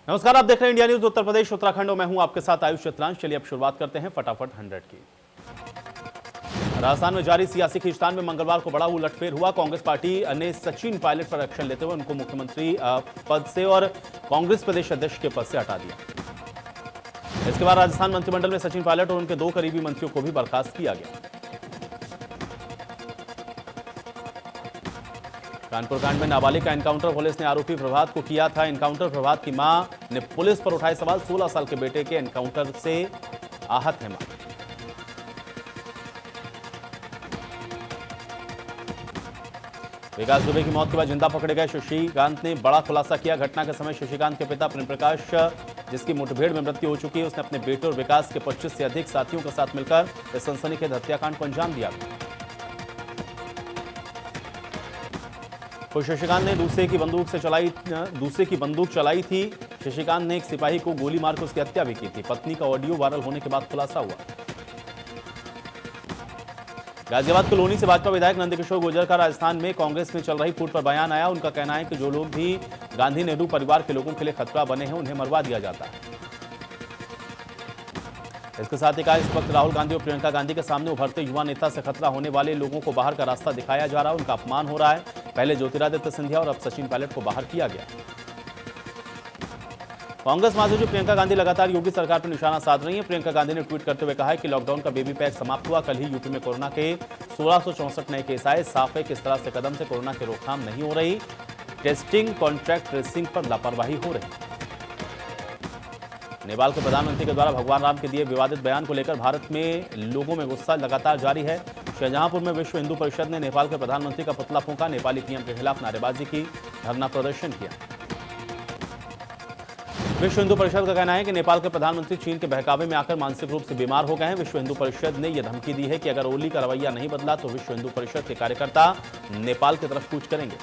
नमस्कार, आप देख रहे हैं इंडिया न्यूज उत्तर प्रदेश उत्तराखंड और मैं हूं आपके साथ आयुष चित्रांश। चलिए अब शुरुआत करते हैं फटाफट 100 की। राजस्थान में जारी सियासी खींचतान में मंगलवार को बड़ा उलटफेर हुआ। कांग्रेस पार्टी ने सचिन पायलट पर एक्शन लेते हुए उनको मुख्यमंत्री पद से और कांग्रेस प्रदेश अध्यक्ष के पद से हटा दिया। इसके बाद राजस्थान मंत्रिमंडल में सचिन पायलट और उनके 2 करीबी मंत्रियों को भी बर्खास्त किया गया। कानपुर कांड में नाबालिग का एनकाउंटर, पुलिस ने आरोपी प्रभात को किया था एनकाउंटर। प्रभात की मां ने पुलिस पर उठाए सवाल। 16 साल के बेटे के एनकाउंटर से आहत है मां। विकास दुबे की मौत के बाद जिंदा पकड़े गए शशिकांत ने बड़ा खुलासा किया। घटना के समय शशिकांत के पिता प्रेम प्रकाश, जिसकी मुठभेड़ में मृत्यु हो चुकी है, उसने अपने बेटे और विकास के 25 से अधिक साथियों के साथ मिलकर इस सनसनीखेज हत्याकांड को अंजाम दिया। शशिकांत ने दूसरे की बंदूक चलाई थी। शशिकांत ने एक सिपाही को गोली मारकर उसकी हत्या भी की थी। पत्नी का ऑडियो वायरल होने के बाद खुलासा हुआ। गाजियाबाद कॉलोनी से भाजपा विधायक नंदकिशोर गुर्जर का राजस्थान में कांग्रेस में चल रही फूट पर बयान आया। उनका कहना है कि जो लोग भी गांधी नेहरू परिवार के लोगों के लिए खतरा बने हैं, उन्हें मरवा दिया जाता है। इसके साथ ही कहा, इस वक्त राहुल गांधी और प्रियंका गांधी के सामने उभरते युवा नेता से खतरा होने वाले लोगों को बाहर का रास्ता दिखाया जा रहा है, उनका अपमान हो रहा है। पहले ज्योतिरादित्य सिंधिया और अब सचिन पायलट को बाहर किया गया। कांग्रेस महासचिव प्रियंका गांधी लगातार योगी सरकार पर निशाना साध रही हैं। प्रियंका गांधी ने ट्वीट करते हुए कहा है कि लॉकडाउन का बेबी पैक समाप्त हुआ। कल ही यूपी में कोरोना के 1664 नए केस आए। साफ है किस तरह से कदम से कोरोना की रोकथाम नहीं हो रही। टेस्टिंग, कॉन्ट्रैक्ट ट्रेसिंग पर लापरवाही हो रही। नेपाल के प्रधानमंत्री के द्वारा भगवान राम के दिए विवादित बयान को लेकर भारत में लोगों में गुस्सा लगातार जारी है। शाहजहांपुर में विश्व हिंदू परिषद ने नेपाल के प्रधानमंत्री का पुतला फूंका। नेपाली पीएम के खिलाफ नारेबाजी की, धरना प्रदर्शन किया। विश्व हिंदू परिषद का कहना है कि नेपाल के प्रधानमंत्री चीन के बहकावे में आकर मानसिक रूप से बीमार हो गए हैं। विश्व हिंदू परिषद ने यह धमकी दी है कि अगर ओली का रवैया नहीं बदला तो विश्व हिंदू परिषद के कार्यकर्ता नेपाल की तरफ कूच करेंगे।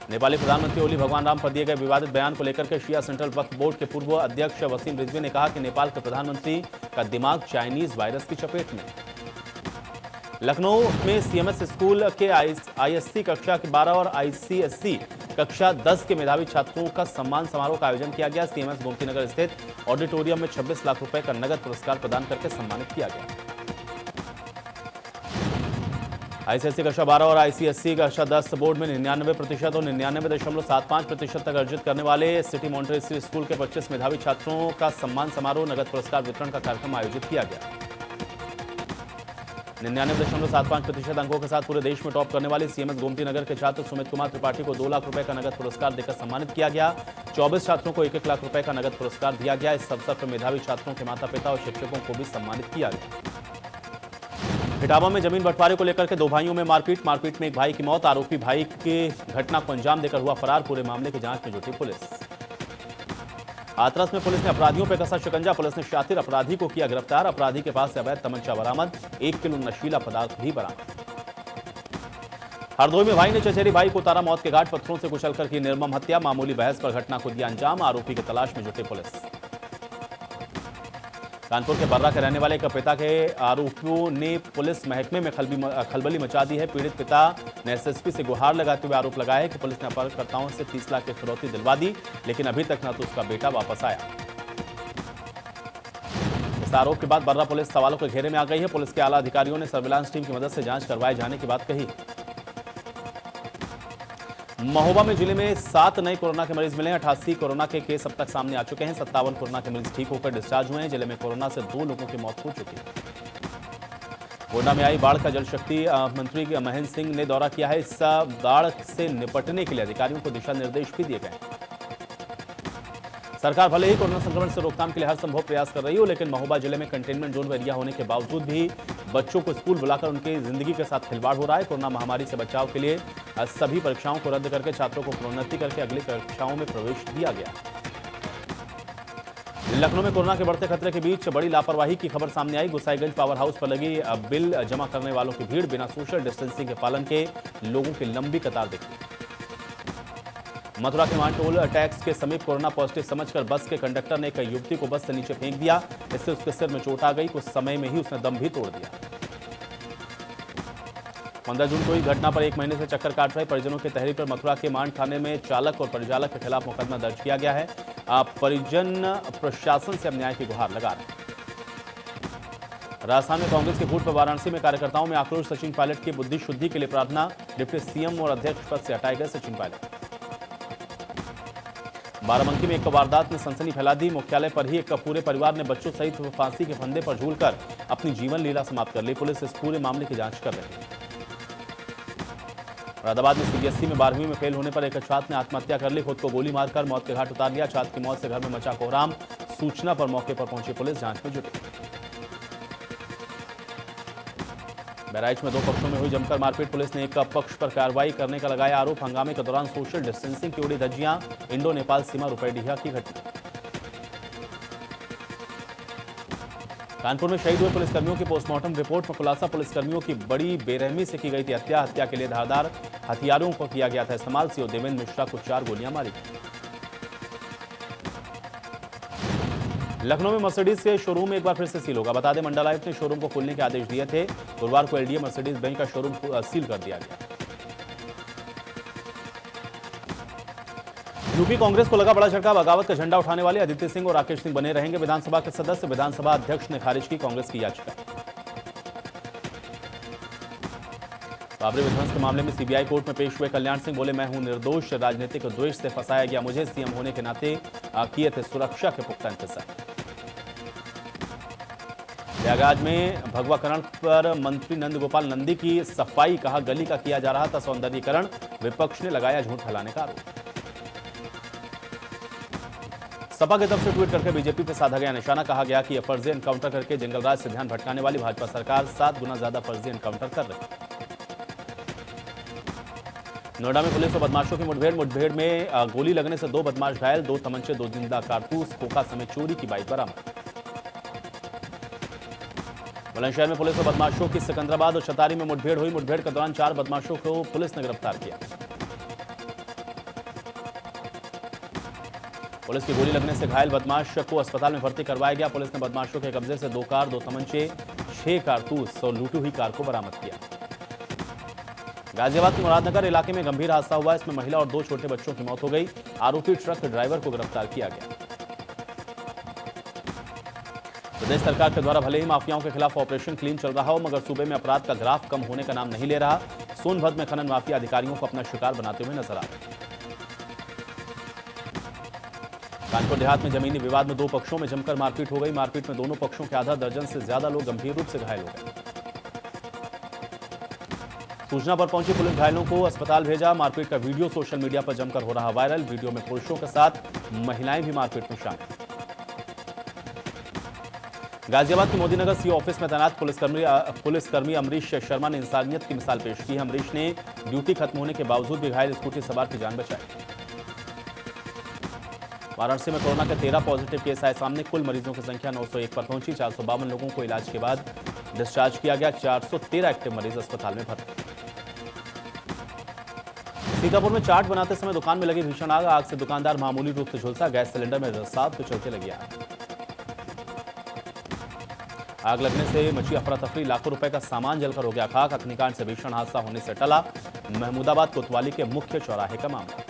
नेपाली प्रधानमंत्री ओली भगवान राम पर दिए गए विवादित बयान को लेकर के शिया सेंट्रल वक्फ बोर्ड के पूर्व अध्यक्ष वसीम रिजवी ने कहा कि नेपाल के प्रधानमंत्री का दिमाग चाइनीज वायरस की चपेट में। लखनऊ में सीएमएस स्कूल के आईएससी कक्षा 12 और आईसीएससी कक्षा 10 के मेधावी छात्रों का सम्मान समारोह का आयोजन किया गया। सीएमएस गोमती नगर स्थित ऑडिटोरियम में 26 लाख रुपए का नगद पुरस्कार प्रदान करके सम्मानित किया गया। आईसीएससी कक्षा 12 और आईसीएससी कक्षा 10 बोर्ड में 99% और 99.75% तक अर्जित करने वाले सिटी मॉन्टेसरी स्कूल के 25 मेधावी छात्रों का सम्मान समारोह, नगद पुरस्कार वितरण का कार्यक्रम आयोजित किया गया। 99.75% अंकों के साथ पूरे देश में टॉप करने वाले सीएमएस गोमती नगर के छात्र सुमित कुमार त्रिपाठी को 2 लाख रुपए का नगद पुरस्कार देकर सम्मानित किया गया। 24 छात्रों को 1-1 लाख रुपए का नगद पुरस्कार दिया गया। इस अवसर पर मेधावी छात्रों के माता पिता और शिक्षकों को भी सम्मानित किया गया। इटावा में जमीन बंटवारे को लेकर के 2 भाइयों में मारपीट में एक भाई की मौत। आरोपी भाई के घटना को अंजाम देकर हुआ फरार। पूरे मामले की जांच में जुटी पुलिस। हाथरस में पुलिस ने अपराधियों पर कसा शिकंजा। पुलिस ने शातिर अपराधी को किया गिरफ्तार। अपराधी के पास से अवैध तमंचा बरामद, 1 किलो नशीला पदार्थ भी बरामद। हरदोई में भाई ने चचेरी भाई को उतारा मौत के घाट, पत्थरों से कुचलकर की निर्मम हत्या। मामूली बहस पर घटना को दिया अंजाम। आरोपी की तलाश में जुटी पुलिस। कानपुर के बर्रा के रहने वाले एक पिता के आरोपियों ने पुलिस महकमे में खलबली मचा दी है। पीड़ित पिता ने एसएसपी से गुहार लगाते हुए आरोप लगाया है कि पुलिस ने अपहरणकर्ताओं से 30 लाख की फिरौती दिलवा दी, लेकिन अभी तक न तो उसका बेटा वापस आया। इस आरोप के बाद बर्रा पुलिस सवालों के घेरे में आ गई है। पुलिस के आला अधिकारियों ने सर्विलांस टीम की मदद से जांच करवाए जाने की बात कही। महोबा में जिले में 7 नए कोरोना के मरीज मिले हैं। 88 कोरोना के केस अब तक सामने आ चुके हैं। 57 कोरोना के मरीज ठीक होकर डिस्चार्ज हुए हैं। जिले में कोरोना से 2 लोगों की मौत हो चुकी है। गोंडा में आई बाढ़ का जल शक्ति मंत्री महेंद्र सिंह ने दौरा किया है। इस बाढ़ से निपटने के लिए अधिकारियों को दिशा निर्देश भी दिए गए। सरकार भले ही कोरोना संक्रमण से रोकथाम के लिए हर संभव प्रयास कर रही हो, लेकिन महोबा जिले में कंटेनमेंट जोन एरिया होने के बावजूद भी बच्चों को स्कूल बुलाकर उनकी जिंदगी के साथ खिलवाड़ हो रहा है। कोरोना महामारी से बचाव के लिए सभी परीक्षाओं को रद्द करके छात्रों को प्रोन्नति करके अगली कक्षाओं में प्रवेश दिया गया। लखनऊ में कोरोना के बढ़ते खतरे के बीच बड़ी लापरवाही की खबर सामने आई। गुसाईगंज पावर हाउस पर लगी बिल जमा करने वालों की भीड़, बिना सोशल डिस्टेंसिंग के पालन के लोगों की लंबी कतार दिखी। मथुरा के मान टोल टैक्स के समीप कोरोना पॉजिटिव समझकर बस के कंडक्टर ने एक युवती को बस से नीचे फेंक दिया। इससे उसके सिर में चोट आ गई। कुछ समय में ही उसने दम भी तोड़ दिया। 15 जून को ही घटना पर 1 महीने से चक्कर काट रहे परिजनों की तहरीर पर मथुरा के मांड थाने में चालक और परिचालक के खिलाफ मुकदमा दर्ज किया गया है। परिजन प्रशासन से अब न्याय की गुहार लगा रहे हैं। राजस्थान में कांग्रेस के फूट पर वाराणसी में कार्यकर्ताओं में आक्रोश। सचिन पायलट की बुद्धि शुद्धि के लिए प्रार्थना। डिप्टी सीएम और अध्यक्ष पद से हटाए गए सचिन पायलट। बाराबंकी में एक वारदात ने सनसनी फैला दी। मुख्यालय पर ही एक पूरे परिवार ने बच्चों सहित फांसी के फंदे पर झूलकर अपनी जीवन लीला समाप्त कर ली। पुलिस इस पूरे मामले की जांच कर रही है। मुरादाबाद में सीबीएसई में 12वीं में फेल होने पर एक छात्र ने आत्महत्या कर ली। खुद को गोली मारकर मौत के घाट उतार लिया। छात्र की मौत से घर में मचा कोहराम। सूचना पर मौके पर पहुंची पुलिस जांच में जुटी। बहराइच में 2 पक्षों में हुई जमकर मारपीट। पुलिस ने एक पक्ष पर कार्रवाई करने का लगाया आरोप। हंगामे के दौरान सोशल डिस्टेंसिंग की उड़ी धज्जियां। इंडो नेपाल सीमा रुपईडीहा की घटना। कानपुर में शहीद हुए पुलिसकर्मियों की पोस्टमार्टम रिपोर्ट में खुलासा। पुलिसकर्मियों की बड़ी बेरहमी से की गई थी हत्या। हत्या के लिए धारदार हथियारों को किया गया था इस्तेमाल। सीओ देवेंद्र मिश्रा को 4 गोलियां मारी। लखनऊ में मर्सिडीज के शोरूम में एक बार फिर से सील होगा। बता दें मंडलायुक्त ने शोरूम को खोलने के आदेश दिए थे। गुरुवार को एलडीए मर्सिडीज बेंज का शोरूम सील कर दिया गया। यूपी कांग्रेस को लगा बड़ा झटका। बगावत का झंडा उठाने वाले आदित्य सिंह और राकेश सिंह बने रहेंगे विधानसभा के सदस्य। विधानसभा अध्यक्ष ने खारिज की कांग्रेस की याचिका। बाबरी विध्वंस के मामले में सीबीआई कोर्ट में पेश हुए कल्याण सिंह बोले, मैं हूं निर्दोष। राजनीतिक द्वेष से फंसाया गया मुझे। सीएम होने के नाते किए थे सुरक्षा के पुख्ता इंतजाम। प्रयागराज में भगवाकरण पर मंत्री नंदगोपाल नंदी की सफाई। कहा गली का किया जा रहा था सौंदर्यीकरण। विपक्ष ने लगाया झूठ फैलाने का आरोप। सपा की तरफ से ट्वीट करके बीजेपी पर साधा गया निशाना। कहा गया कि यह फर्जी एनकाउंटर करके जंगलराज से ध्यान भटकाने वाली भाजपा सरकार 7 गुना ज्यादा फर्जी एनकाउंटर कर रही है। नोएडा में पुलिस और बदमाशों की मुठभेड़ में गोली लगने से 2 बदमाश घायल। 2 तमंचे, 2 जिंदा कारतूस, खोखा समेत चोरी की बाइक बरामद। बुलंदशहर में पुलिस और बदमाशों की सिकंदराबाद और छतारी में मुठभेड़ हुई। मुठभेड़ के दौरान 4 बदमाशों को पुलिस ने गिरफ्तार किया। पुलिस की गोली लगने से घायल बदमाश को अस्पताल में भर्ती करवाया गया। पुलिस ने बदमाशों के कब्जे से 2 कार, 2 तमंचे, 6 कारतूस और लूटी हुई कार को बरामद किया। गाजियाबाद के मुरादनगर इलाके में गंभीर हादसा हुआ। इसमें महिला और 2 छोटे बच्चों की मौत हो गई। आरोपी ट्रक ड्राइवर को गिरफ्तार किया गया। प्रदेश सरकार के द्वारा भले ही माफियाओं के खिलाफ ऑपरेशन क्लीन चल रहा हो, मगर सूबे में अपराध का ग्राफ कम होने का नाम नहीं ले रहा। सोनभद्र में खनन माफिया अधिकारियों को अपना शिकार बनाते हुए नजर आ रहे। कानपुर देहात में जमीनी विवाद में 2 पक्षों में जमकर मारपीट हो गई। मारपीट में दोनों पक्षों के आधा दर्जन से ज्यादा लोग गंभीर रूप से घायल हो गए। सूचना पर पहुंची पुलिस घायलों को अस्पताल भेजा। मारपीट का वीडियो सोशल मीडिया पर जमकर हो रहा वायरल। वीडियो में पुरुषों के साथ महिलाएं भी मारपीट में शामिल। गाजियाबाद के मोदीनगर सीओ ऑफिस में तैनात पुलिसकर्मी अमरीश शर्मा ने इंसानियत की मिसाल पेश की। अमरीश ने ड्यूटी खत्म होने के बावजूद भी घायल स्कूटी सवार की जान बचाई। वाराणसी में कोरोना के 13 पॉजिटिव केस आए सामने। कुल मरीजों की संख्या 901 पर पहुंची। 452 लोगों को इलाज के बाद डिस्चार्ज किया गया। 413 एक्टिव मरीज अस्पताल में भर्ती। सीतापुर में चाट बनाते समय दुकान में लगी भीषण आग। आग से दुकानदार मामूली रूप से झुलसा। गैस सिलेंडर में रसाव के चलते लगी आग लगने से मची अफरा तफरी। लाखों रुपए का सामान जलकर हो गया खाक। अग्निकांड से भीषण हादसा होने से टला महमूदाबाद कोतवाली के मुख्य चौराहे का मामला।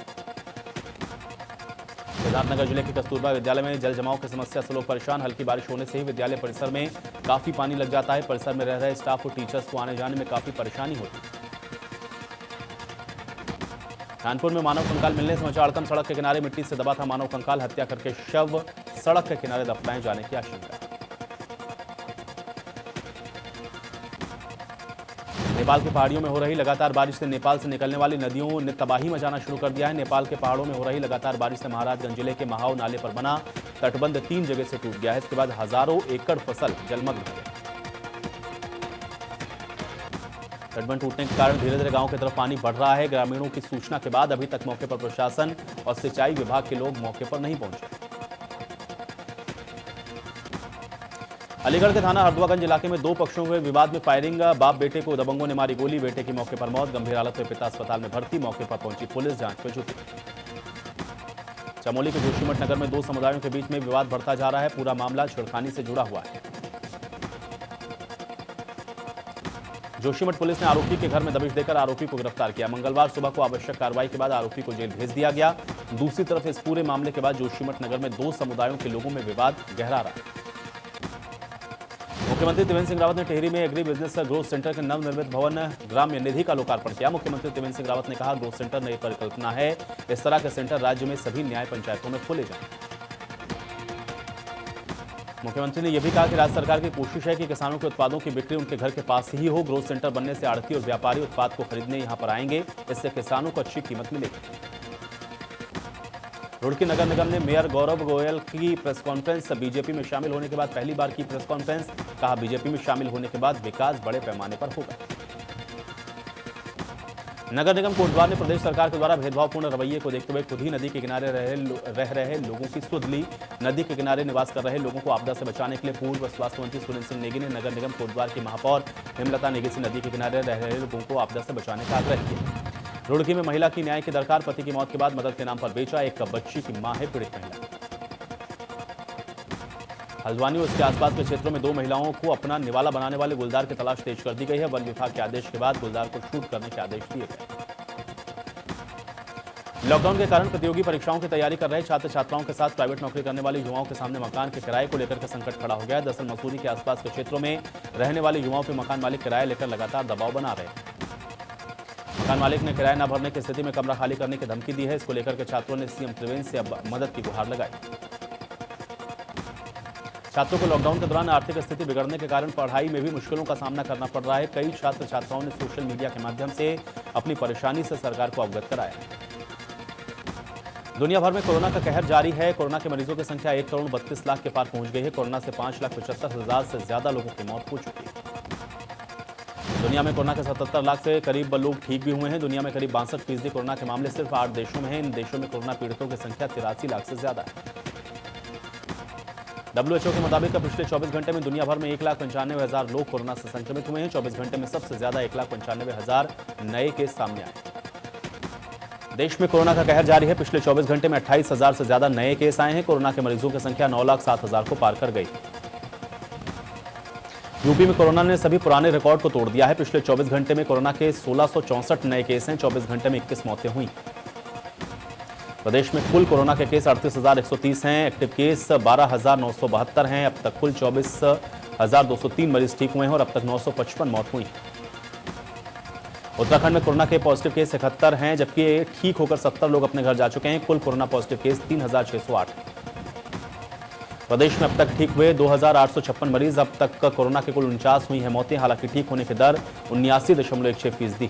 सिद्धार्थनगर जिले के कस्तूरबा विद्यालय में जल जमाव की समस्या से लोग परेशान। हल्की बारिश होने से ही विद्यालय परिसर में काफी पानी लग जाता है। परिसर में रह रहे स्टाफ और टीचर्स को आने जाने में काफी परेशानी होती है। कानपुर में मानव कंकाल मिलने से मचा हड़कंप। सड़क के किनारे मिट्टी से दबा था मानव कंकाल। हत्या करके शव सड़क के किनारे दफनाए जाने की आशंका। नेपाल के पहाड़ियों में हो रही लगातार बारिश से नेपाल से निकलने वाली नदियों ने तबाही मचाना शुरू कर दिया है। नेपाल के पहाड़ों में हो रही लगातार बारिश से महाराजगंज जिले के महाव नाले पर बना तटबंध 3 जगह से टूट गया है। इसके बाद हजारों एकड़ फसल जलमग्न हो गई। तटबंध टूटने के कारण धीरे धीरे गांव की तरफ पानी बढ़ रहा है। ग्रामीणों की सूचना के बाद अभी तक मौके पर प्रशासन और सिंचाई विभाग के लोग मौके पर नहीं पहुंचे। अलीगढ़ के थाना हरदुआगंज इलाके में 2 पक्षों में विवाद में फायरिंग। बाप बेटे को दबंगों ने मारी गोली। बेटे की मौके पर मौत। गंभीर हालत में पिता अस्पताल में भर्ती। मौके पर पहुंची पुलिस जांच में जुटी। चमोली के जोशीमठ नगर में 2 समुदायों के बीच में विवाद बढ़ता जा रहा है। पूरा मामला छेड़खानी से जुड़ा हुआ है। जोशीमठ पुलिस ने आरोपी के घर में दबिश देकर आरोपी को गिरफ्तार किया। मंगलवार सुबह को आवश्यक कार्रवाई के बाद आरोपी को जेल भेज दिया गया। दूसरी तरफ इस पूरे मामले के बाद जोशीमठ नगर में दो समुदायों के लोगों में विवाद गहरा रहा। मुख्यमंत्री त्रिवेंद्र सिंह रावत ने टिहरी में एग्री बिजनेस ग्रोथ सेंटर के नवनिर्मित भवन ग्राम्य निधि का लोकार्पण किया। मुख्यमंत्री त्रिवेंद्र सिंह रावत ने कहा, ग्रोथ सेंटर नई परिकल्पना है। इस तरह के सेंटर राज्य में सभी न्याय पंचायतों में खोले जाएं। मुख्यमंत्री ने यह भी कहा कि राज्य सरकार की कोशिश है कि किसानों के उत्पादों की बिक्री उनके घर के पास ही हो। ग्रोथ सेंटर बनने से आढ़ती और व्यापारी उत्पाद को खरीदने यहां पर आएंगे। इससे किसानों को अच्छी कीमत मिलेगी। रुड़की नगर निगम ने मेयर गौरव गोयल की प्रेस कॉन्फ्रेंस। बीजेपी में शामिल होने के बाद पहली बार की प्रेस कॉन्फ्रेंस। कहा, बीजेपी में शामिल होने के बाद विकास बड़े पैमाने पर होगा। नगर निगम कोटद्वार ने प्रदेश सरकार के द्वारा भेदभावपूर्ण रवैये को देखते हुए खुद ही नदी के किनारे रह रहे लोगों की सुध ली। नदी के किनारे निवास कर रहे लोगों को आपदा से बचाने के लिए पूर्व स्वास्थ्य मंत्री सुरेंद्र सिंह नेगी ने नगर निगम कोटद्वार की महापौर हेमलता नेगी से नदी के किनारे रह रहे लोगों को आपदा से बचाने का आग्रह किया। रुड़की में महिला की न्याय की दरकार। पति की मौत के बाद मदद के नाम पर बेचा। एक बच्ची की मां है पीड़ित महिला। हल्द्वानी और उसके आसपास के क्षेत्रों में दो महिलाओं को अपना निवाला बनाने वाले गुलदार की तलाश तेज कर दी गई है। वन विभाग के आदेश के बाद गुलदार को शूट करने के आदेश दिए गए। लॉकडाउन के कारण प्रतियोगी परीक्षाओं की तैयारी कर रहे छात्र छात्राओं के साथ प्राइवेट नौकरी करने वाले युवाओं के सामने मकान के किराए को लेकर के संकट खड़ा हो गया है। दरअसल मसूरी के आसपास के क्षेत्रों में रहने वाले युवाओं पर मकान मालिक किराया लेकर लगातार दबाव बना रहे हैं। मकान मालिक ने किराया न भरने की स्थिति में कमरा खाली करने की धमकी दी है। इसको लेकर के छात्रों ने सीएम त्रिवेंद्र से अब मदद की गुहार लगाई। छात्रों को लॉकडाउन के दौरान आर्थिक स्थिति बिगड़ने के कारण पढ़ाई में भी मुश्किलों का सामना करना पड़ रहा है। कई छात्र छात्राओं ने सोशल मीडिया के माध्यम से अपनी परेशानी से सरकार को अवगत कराया। दुनिया भर में कोरोना का कहर जारी है। कोरोना के मरीजों की संख्या 1 करोड़ 32 लाख के पार पहुंच गई है। कोरोना से 5,75,000 से ज्यादा लोगों की मौत हो चुकी है। दुनिया में कोरोना के 77 लाख से करीब लोग ठीक भी हुए हैं। दुनिया में करीब 62% कोरोना के मामले सिर्फ 8 देशों में हैं। इन देशों में कोरोना पीड़ितों की संख्या 83 लाख से ज्यादा है। WHO के मुताबिक पिछले 24 घंटे में दुनिया भर में 1,95,000 लोग कोरोना से संक्रमित हुए हैं। 24 घंटे में सबसे ज्यादा 1,95,000 नए केस सामने आए। देश में कोरोना का कहर जारी है। पिछले 24 घंटे में 28,000 से ज्यादा नए केस आए हैं। कोरोना के मरीजों की संख्या 9,07,000 को पार कर गई। यूपी में कोरोना ने सभी पुराने रिकॉर्ड को तोड़ दिया है। पिछले 24 घंटे में कोरोना के 1664 नए केस हैं। 24 घंटे में 21 मौतें हुई। प्रदेश में कुल कोरोना के केस 38,130 हैं। एक्टिव केस 12,972 हैं। अब तक कुल 24,203 मरीज ठीक हुए हैं और अब तक 955 मौत हुई। उत्तराखंड में कोरोना के पॉजिटिव केस 71 हैं, जबकि ठीक होकर 70 लोग अपने घर जा चुके हैं। कुल कोरोना पॉजिटिव केस 3,608। प्रदेश में अब तक ठीक हुए 2,856 मरीज। अब तक कोरोना के कुल 49 हुई हैं मौतें। हालांकि ठीक होने की दर 79.16%।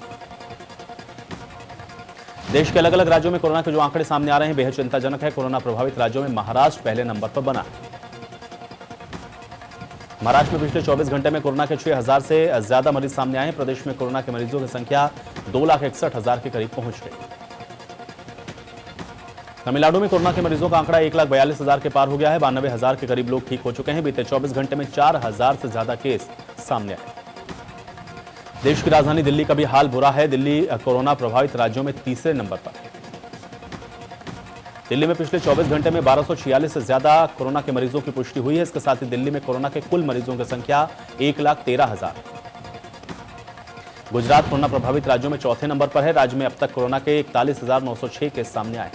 देश के अलग अलग राज्यों में कोरोना के जो आंकड़े सामने आ रहे हैं बेहद चिंताजनक है। कोरोना प्रभावित राज्यों में महाराष्ट्र पहले नंबर पर बना है। महाराष्ट्र में पिछले 24 घंटे में कोरोना के 6,000 से ज्यादा मरीज सामने आए हैं। प्रदेश में कोरोना के मरीजों की संख्या 2,61,000 के करीब पहुंच गई। तमिलनाडु में कोरोना के मरीजों का आंकड़ा 1,42,000 के पार हो गया है। 92,000 के करीब लोग ठीक हो चुके हैं। बीते 24 घंटे में 4,000 से ज्यादा केस सामने आए। देश की राजधानी दिल्ली का भी हाल बुरा है। दिल्ली कोरोना प्रभावित राज्यों में तीसरे नंबर पर है। दिल्ली में पिछले 24 घंटे में 1246 से ज्यादा कोरोना के मरीजों की पुष्टि हुई है। इसके साथ ही दिल्ली में कोरोना के कुल मरीजों की संख्या 1,13,000। गुजरात कोरोना प्रभावित राज्यों में चौथे नंबर पर है। राज्य में अब तक कोरोना के 41,906 केस सामने आए।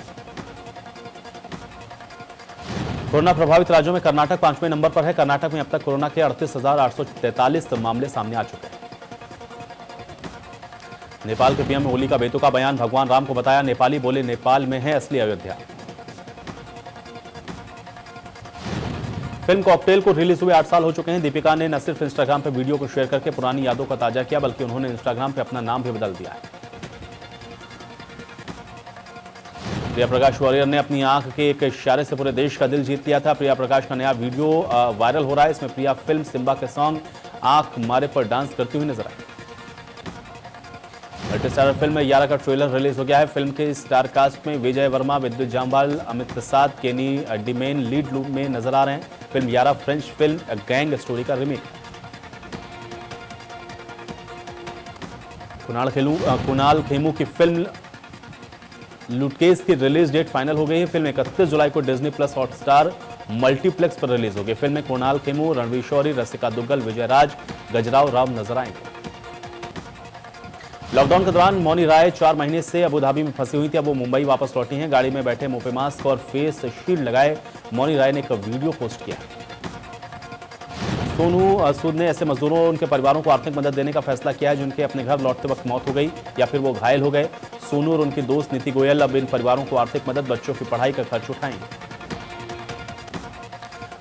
कोरोना प्रभावित राज्यों में कर्नाटक 5वें नंबर पर है। कर्नाटक में अब तक कोरोना के 38,843 मामले सामने आ चुके हैं। नेपाल के पीएम ओली का बेतुका बयान। भगवान राम को बताया नेपाली, बोले नेपाल में है असली अयोध्या। फिल्म कॉकटेल को रिलीज हुए 8 साल हो चुके हैं। दीपिका ने न सिर्फ इंस्टाग्राम पर वीडियो को शेयर करके पुरानी यादों का ताजा किया, बल्कि उन्होंने इंस्टाग्राम पर अपना नाम भी बदल दिया है। प्रिया प्रकाश वारियर ने अपनी आंख के एक इशारे से पूरे देश का दिल जीत लिया था। प्रिया प्रकाश का नया वीडियो वायरल हो रहा है। इसमें प्रिया फिल्म सिम्बा के सॉन्ग आंख मारे पर डांस करती हुई नजर आई। मल्टीस्टारर फिल्म यारा का ट्रेलर रिलीज हो गया है। फिल्म के स्टार कास्ट में विजय वर्मा, विद्युत जामवाल, अमित प्रसाद, केनी डिमेन लीड लूप में नजर आ रहे हैं। फिल्म यारा फ्रेंच फिल्म गैंग स्टोरी का रीमेक। कुणाल खेमू की फिल्म लुटकेस की रिलीज डेट फाइनल हो गई है। फिल्म 31 जुलाई को डिज्नी प्लस हॉटस्टार मल्टीप्लेक्स पर रिलीज होगी। फिल्म में कुणाल खेमू, रणवीर शौरी, रसिका दुग्गल, विजय राज, गजराव राव नजर आएंगे। लॉकडाउन के दौरान मौनी राय 4 महीने से अबू धाबी में फंसी हुई थी। अब वो मुंबई वापस लौटी हैं। गाड़ी में बैठे मुंह पे मास्क और फेस शील्ड लगाए मौनी राय ने एक वीडियो पोस्ट किया। सोनू सूद ने ऐसे मजदूरों और उनके परिवारों को आर्थिक मदद देने का फैसला किया है जिनके अपने घर लौटते वक्त मौत हो गई या फिर वो घायल हो गए। सोनू और उनकी दोस्त नीति गोयल अब इन परिवारों को आर्थिक मदद, बच्चों की पढ़ाई का खर्च उठाएंगे।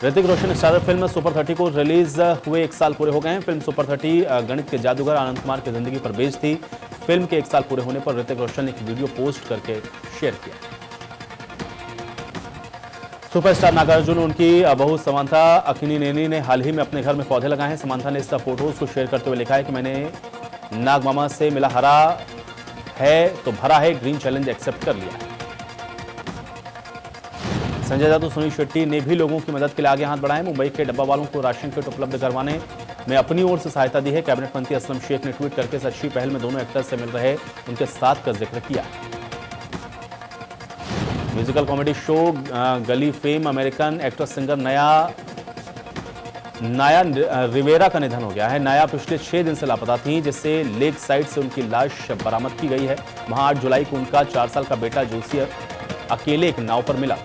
Hrithik Roshan starrer film super 30 को रिलीज हुए 1 साल पूरे हो गए हैं। फिल्म सुपर 30 गणित के जादूगर आनंद कुमार की जिंदगी पर बेस्ड थी। फिल्म के 1 साल पूरे होने पर ऋतिक रोशन ने एक वीडियो पोस्ट करके शेयर किया। सुपरस्टार नागार्जुन उनकी बहू समंथा अक्किनेनी ने हाल ही में अपने घर में पौधे लगाए हैं। समंथा ने इस फोटोज को शेयर करते हुए लिखा है कि मैंने नाग मामा से मिला, हरा है तो भरा है, ग्रीन चैलेंज एक्सेप्ट कर लिया है। संजय दत्त और सुनील शेट्टी ने भी लोगों की मदद के लिए आगे हाथ बढ़ाए। मुंबई के डब्बा वालों को राशन किट उपलब्ध करवाने में अपनी ओर से सहायता दी है। कैबिनेट मंत्री असलम शेख ने ट्वीट करके इस अच्छी पहल में दोनों एक्टर्स से मिल रहे उनके साथ का जिक्र किया। म्यूजिकल कॉमेडी शो गली फेम अमेरिकन एक्ट्रेस सिंगर नाया रिवेरा का निधन हो गया है। नाया पिछले 6 दिन से लापता थी, जिससे लेक साइड से उनकी लाश बरामद की गई है। वहां 8 जुलाई को उनका 4 साल का बेटा जोसियर अकेले एक नाव पर मिला।